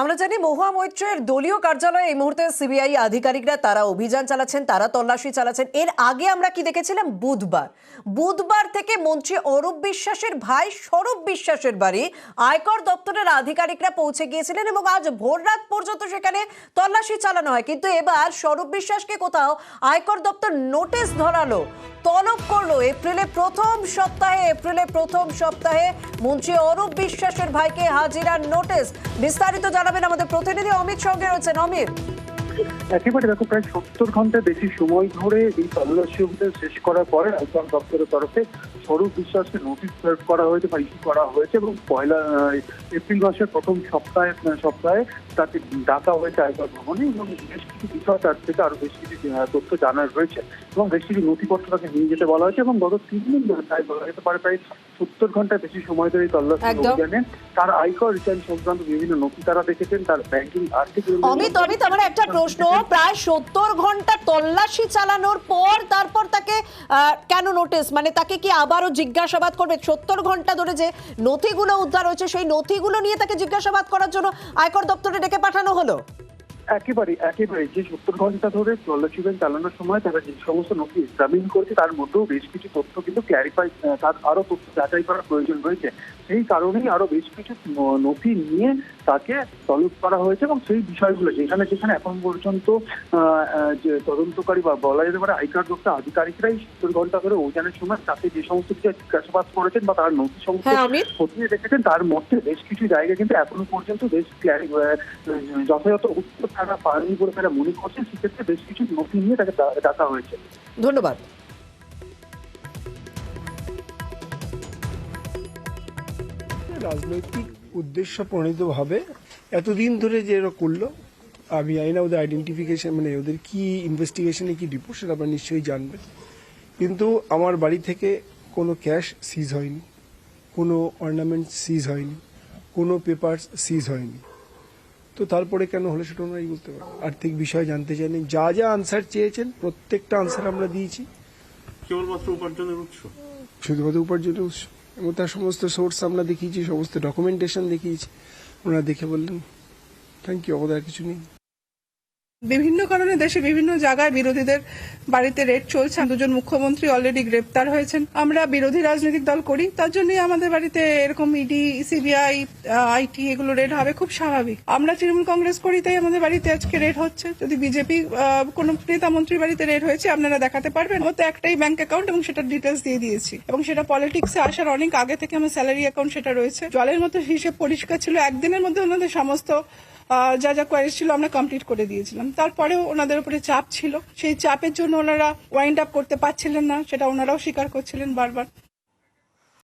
আমরা জানি মহুয়া মৈত্রের দলীয় কার্যালয়ে এই মুহূর্তে সিবিআই আধিকারিকরা তারা অভিযান চালাচ্ছেন, তারা তল্লাশি চালাচ্ছেন। এর আগে আমরা কি দেখেছিলাম, বুধবার থেকে মন্ত্রী অরূপ বিশ্বাসের ভাই স্বরূপ বিশ্বাসের বাড়ি আয়কর দপ্তরের আধিকারিকরা পৌঁছে গিয়েছিলেন এবং আজ ভোররাত পর্যন্ত সেখানে তল্লাশি চালানো হয়। কিন্তু এবার স্বরূপ বিশ্বাসকে কোথাও আয়কর দপ্তর নোটিশ ধরালো, তলব করলো। এপ্রিলের প্রথম সপ্তাহে মন্ত্রী অরূপ বিশ্বাসের ভাইকে হাজিরার নোটিশ। বিস্তারিত জানাবেন আমাদের প্রতিনিধি অমিত সঙ্গে রয়েছেন। অমিত, একেবারে দেখো, প্রায় 70 ঘন্টা বেশি সময় ধরে এই তল্লাশি অভিযান শেষ করার পরে আয়কর দপ্তরের তরফে স্বরূপ বিশ্বাসকে নোটিশ সার্ভ করা হয়েছে বা ইস্যু করা হয়েছে এবং এপ্রিল মাসের প্রথম সপ্তাহে তাকে ডাকা হয়েছে আয়কর ভবনে এবং বেশ কিছু বিষয় তার থেকে আরো বেশ কিছু তথ্য জানার রয়েছে এবং বেশ কিছু নথিপত্র তাকে নিয়ে যেতে বলা হয়েছে এবং গত 3 দিন ধরে তাই বলা যেতে পারে প্রায় 70 ঘন্টা বেশি সময় ধরে এই তল্লাশি অভিযানে তার আয়কর রিটার্ন সংক্রান্ত বিভিন্ন নথি তারা দেখেছেন, তার ব্যাংকিং আর্থিক। অমিত, আমার একটা প্রশ্ন, প্রায় 70 ঘন্টা তল্লাশি চালানোর পর তারপর তাকে কেন নোটিশ, মানে তাকে কি আবারও জিজ্ঞাসাবাদ করবে? 70 ঘন্টা ধরে যে নথিগুলো উদ্ধার হয়েছে সেই নথিগুলো নিয়ে তাকে জিজ্ঞাসাবাদ করার জন্য আয়কর দপ্তরে ডেকে পাঠানো হলো? একেবারে যে 70 ঘন্টা ধরে তল্লাশি অভিযান চালানোর সময় তারা যে সমস্ত নথি এক্সামিন করেছে তার মধ্যেও বেশ কিছু তথ্য কিন্তু ক্ল্যারিফাই, তার আরো তথ্য যাচাই করার প্রয়োজন রয়েছে। সেই কারণেই আরো বেশ কিছু নথি নিয়ে তাকে তলব করা হয়েছে এবং সেই বিষয়গুলো যেখানে এখন পর্যন্ত যে তদন্তকারী বা বলা যেতে পারে আয়কর দপ্তর আধিকারিকরাই 70 ঘন্টা ধরে অভিযানের সময় তাকে যে সমস্ত কিছু জিজ্ঞাসাবাদ করেছেন বা তার নথি সমস্ত খতিয়ে দেখেছেন, তার মধ্যে বেশ কিছু জায়গায় কিন্তু এখনো পর্যন্ত বেশ যথাযথ উত্তর তারা পাননি বলে তারা মনে করছেন। সেক্ষেত্রে বেশ কিছু নথি নিয়ে তাকে ডাকা হয়েছে। ধন্যবাদ। রাজনৈতিক উদ্দেশ্য প্রণীতভাবে এতদিন ধরে যে এরা করলো, আমি জানি না ওদের আইডেন্টিফিকেশন, মানে ওদের কি ইনভেস্টিগেশনে কি রিপোর্ট সেটা আপনারা নিশ্চয়ই জানবেন। কিন্তু আমার বাড়ি থেকে কোনো ক্যাশ সিজ হয়নি, কোনো অর্নামেন্ট সিজ হয়নি, কোনো পেপারস সিজ হয়নি। তো তারপরে কেন হলো সেটা ওনারাই বলতে পারেন। আর্থিক বিষয় জানতে চাইনি, যা আনসার চেয়েছেন প্রত্যেকটা আনসার আমরা দিয়েছি। কেবলমাত্র উপার্জনের উৎস, শুধুমাত্র উপার্জনের উৎস এবং তার সমস্ত সোর্স আমরা দেখিয়েছি, সমস্ত ডকুমেন্টেশন দেখিয়েছি। ওনারা দেখে বললেন থ্যাংক ইউ, আমাদের আর কিছু নেই। বিভিন্ন কারণে দেশে বিভিন্ন জায়গায় বিরোধীদের বাড়িতে রেড চলছে। 2জন মুখ্যমন্ত্রী অলরেডি গ্রেপ্তার হয়েছেন। আমরা বিরোধী রাজনৈতিক দল করি, তার জন্যই আমাদের বাড়িতে এরকম ইডি, সিবিআই, আইটি এগুলো রেড হবে, খুব স্বাভাবিক। আমরা তৃণমূল কংগ্রেস করি, তাই আমাদের বাড়িতে আজকে রেড হচ্ছে। যদি বিজেপি কোন নেতা মন্ত্রীর বাড়িতে রেড হয়েছে আপনারা দেখাতে পারবেন? আমার তো একটাই ব্যাংক অ্যাকাউন্ট এবং সেটা ডিটেলস দিয়ে দিয়েছি এবং সেটা পলিটিক্সে আসার অনেক আগে থেকে আমার স্যালারি অ্যাকাউন্ট সেটা রয়েছে। জলের মতো হিসেব পরিষ্কার ছিল। একদিনের মধ্যে ওনাদের সমস্ত যা কোয়ারিজ ছিল আমরা কমপ্লিট করে দিয়েছিলাম। তারপরেও ওনাদের উপরে চাপ ছিল, সেই চাপের জন্য ওনারা ওয়াইন্ড আপ করতে পারছিলেন না, সেটা ওনারাও স্বীকার করছিলেন বারবার।